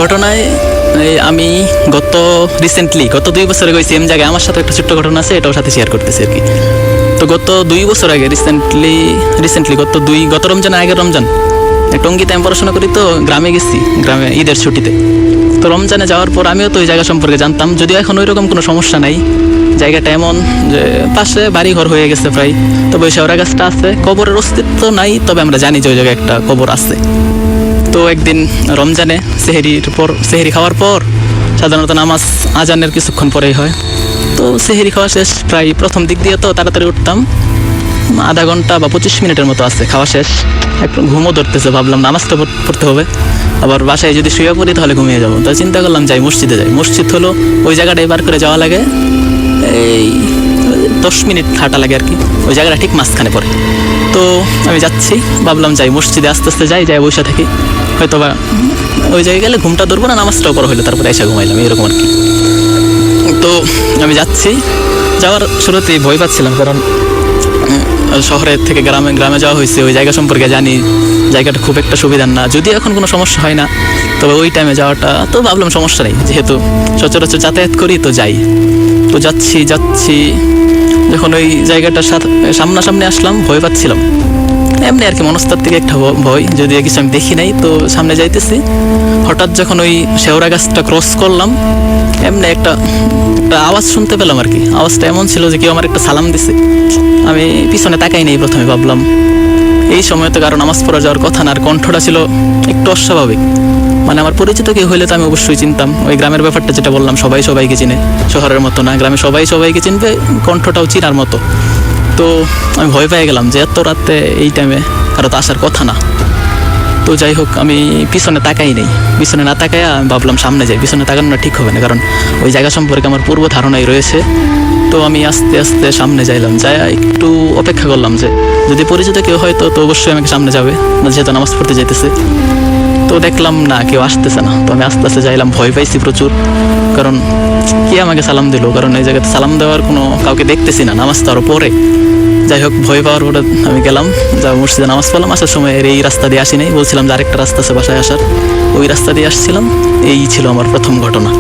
ঘটনায় আমি গত 2 বছর আগে সেম জায়গায় আমার সাথে একটা ছোট্ট ঘটনা আছে, এটাও সাথে শেয়ার করতেছি আর কি। তো গত 2 বছর আগে রিসেন্টলি গত রমজান, আগের রমজান টঙ্গীতে আমি পড়াশোনা করি, তো গ্রামে গেছি, গ্রামে ঈদের ছুটিতে। তো রমজানে যাওয়ার পর আমিও তো ওই জায়গা সম্পর্কে জানতাম, যদিও এখন ওই রকম কোনো সমস্যা নাই। জায়গাটা এমন যে পাশে বাড়ি ঘর হয়ে গেছে প্রায়, তবে ওই শেওড়া গাছটা আছে, কবরের অস্তিত্ব নাই, তবে আমরা জানি যে ওই জায়গায় একটা কবর আছে। তো একদিন রমজানে সেহেরি খাওয়ার পর, সাধারণত নামাজ আজানের কিছুক্ষণ পরেই হয়, তো সেহেরি খাওয়া শেষ, প্রায় প্রথম দিক দিয়ে তো তাড়াতাড়ি উঠতাম, আধা ঘন্টা বা 25 মিনিটের মতো আছে খাওয়া শেষ। একটু ঘুমও ধরতেছে, ভাবলাম নামাজটা পড়তে হবে, আবার বাসায় যদি শুয়ে পড়ি তাহলে ঘুমিয়ে যাবো। তো চিন্তা করলাম যাই মসজিদে যাই। মসজিদ হলো ওই জায়গাটায় বার করে যাওয়া লাগে এই 10 মিনিট হাঁটা লাগে আর কি, ওই জায়গাটা ঠিক মাঝখানে পড়ে। তো আমি যাচ্ছি, ভাবলাম যাই মসজিদে আস্তে আস্তে যাই বসে থাকি, হয়তো বা ওই জায়গায় গেলে ঘুমটা ধরবো না, নামাজটাও পড়া হইলো, তারপরে এসে ঘুমাইলাম, এরকম আর কি। তো আমি যাচ্ছি, যাওয়ার শুরুতেই ভয় পাচ্ছিলাম, কারণ শহরের থেকে গ্রামে যাওয়া হয়েছে, ওই জায়গা সম্পর্কে জানি, জায়গাটা খুব একটা সুবিধার না, যদিও এখন কোনো সমস্যা হয় না, তবে ওই টাইমে যাওয়াটা তো ভাবলাম সমস্যা নেই, যেহেতু সচরাচর যাতায়াত করি, তো যাই। তো যাচ্ছি যখন ওই জায়গাটার সামনাসামনি আসলাম, ভয় পাচ্ছিলাম এমনি আর কি, মনস্তাত্ত্বিক একটা ভয়, যদিও কিছু আমি দেখি নাই। তো সামনে যাইতেছি, হঠাৎ যখন ওই শেওড়া গাছটা ক্রস করলাম, এমনি একটা আওয়াজ শুনতে পেলাম আর কি। আওয়াজটা এমন ছিল যে কেউ আমার একটা সালাম দিছে। আমি পিছনে তাকাই নেই, প্রথমে ভাবলাম এই সময় তো কারো নামাজ পড়া যাওয়ার কথা না, আর কণ্ঠটা ছিল একটু অস্বাভাবিক, মানে আমার পরিচিত কেউ হইলে তো আমি অবশ্যই চিনতাম। ওই গ্রামের ব্যাপারটা যেটা বললাম, সবাই সবাইকে চিনে, শহরের মতো না, গ্রামে সবাই সবাইকে চিনবে, কণ্ঠটাও চিনার মতো। তো আমি ভয় পেয়ে গেলাম যে এত রাতে এই টাইমে কারো তো আসার কথা না। তো যাই হোক, আমি পিছনে তাকাই নেই, পিছনে না তাকাই আমি ভাবলাম সামনে যাই, পিছনে তাকানোটা ঠিক হবে না, কারণ ওই জায়গা সম্পর্কে আমার পূর্ব ধারণাই রয়েছে। তো আমি আস্তে আস্তে সামনে যাইলাম, যাই একটু অপেক্ষা করলাম যে যদি পরিচিত কেউ হয় তো অবশ্যই আমাকে সামনে যাবে, যেহেতু নামাজ পড়তে যেতেছে। তো দেখলাম না, কেউ আসতেছে না। তো আমি আস্তে আস্তে যাইলাম, ভয় পাইছি প্রচুর, কারণ কে আমাকে সালাম দিল, কারণ এই জায়গাতে সালাম দেওয়ার কোনো কাউকে দেখতেছি না, নামাজ তো আরও পরে। যাই হোক, ভয় পাওয়ার পরে আমি গেলাম, মসজিদে নামাজ পড়লাম। আসার সময় এই রাস্তা দিয়ে আসি নাই, বলছিলাম যে আরেকটা রাস্তা আছে বাসায় আসার, ওই রাস্তা দিয়ে আসছিলাম। এই ছিল আমার প্রথম ঘটনা।